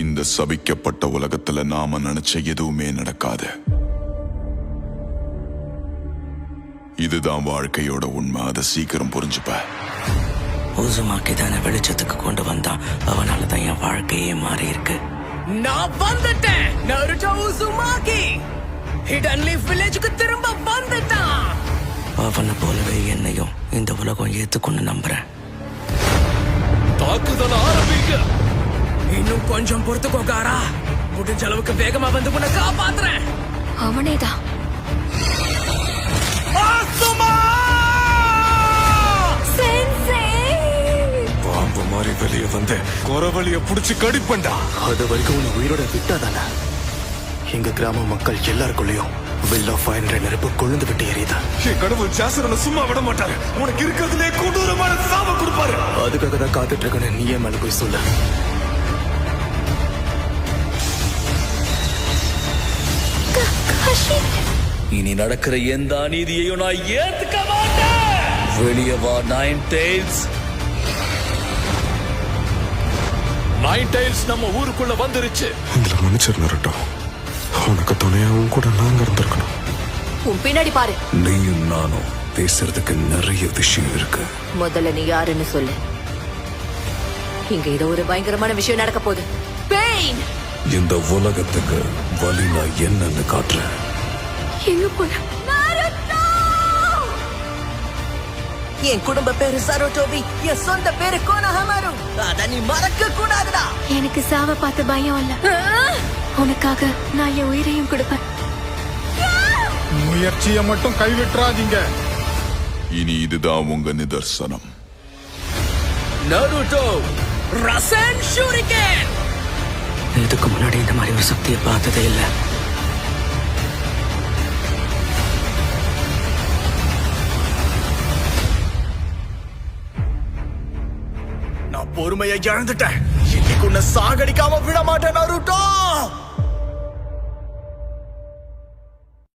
இந்த சபிக்கப்பட்ட உலகத்துல நாம நினைச்ச எதுவுமே நடக்காது. இதுதான் வாழ்க்கையோட உண்மை. அதை சீக்கிரம் புரிஞ்சுப்ப. உசுமாக்கி தானே வெளிச்சத்துக்கு கொண்டு வந்தான். அவனாலதான் என் வாழ்க்கையே மாறி இருக்கு. நான் வந்துட்டேன். நருட்டோ உசுமாக்கி ஹிடன் லீஃப் வில்லேஜுக்கு திரும்ப வந்துட்டான். அவனை போலவே என்னையும் இந்த உலகம் ஏத்துக்கொண்டு நம்புறேன். தாக்குதல் ஆரம்பிங்க. இன்னும் கொஞ்சம் பொறுத்துக்கோகாரா. முடிஞ்ச அளவுக்கு வேகமா வந்து உன்னை காப்பாத்துறேன். அவனேதான். பாம்பு மாதிரி வெளியே வந்து குறவழிய புடிச்சு கடிப்பண்டா. அது வரைக்கும் உன்னை உயிரோட விட்டாதானே எங்க கிராம மக்கள் எல்லாருக்குள்ளயும் வில் ஆஃப் ஃபயர் நெருப்பு கொழுந்து விட்டு எரியுதா. என் கடவுள் ஜாசரனை சும்மா விட மாட்டாரு. உனக்கு இருக்கிறதுலே கொடூரமான சாப கொடுப்பாரு. அதுக்காக தான் காத்துட்டு இருக்கேன்னு நீயே மேல போய் சொல்ல. இனி நடக்கிற எந்த அநீதியையும் நான் ஏத்துக்க மாட்டேன். வெளியே வா நைன் டெய்ல்ஸ். நைன் டைல்ஸ் நம்ம ஊருக்குள்ள வந்துருச்சு. இதுல மன்னிச்சிரு நருட்டோ. உனக்கு துணையாவும் கூட நாங்க இருந்திருக்கணும். உன் பின்னாடி பாரு. நீயும் நானும் பேசுறதுக்கு நிறைய விஷயம் இருக்கு. முதல்ல நீ யாருன்னு சொல்லு. இங்க ஏதோ ஒரு பயங்கரமான விஷயம் நடக்க போகுது. பெயின். இந்த உலகத்துக்கு வலி நான் என்னன்னு காட்டுறேன். எங்க போன? என் குடும்ப பேரு சரோட்டோவி. என் சொந்த பேரு கோனஹமாரு. அத நீ மறக்க கூடாதுடா. எனக்கு சாவ பார்த்து பயம் இல்ல. உனக்காக நான் என் உயிரையும் கொடுப்பேன். முயற்சியை மட்டும் கைவிட்டுறாதீங்க. இனி இதுதான் உங்க நிதர்சனம். நருட்டோ ரசன் ஷூரிகேன். இதுக்கு முன்னாடி இந்த மாதிரி ஒரு சக்தியை பார்த்ததே இல்லை. நான் பொறுமையை இழந்துட்டேன். இன்னைக்கு உன்னை சாகடிக்காம விட மாட்டேன் நருட்டோ.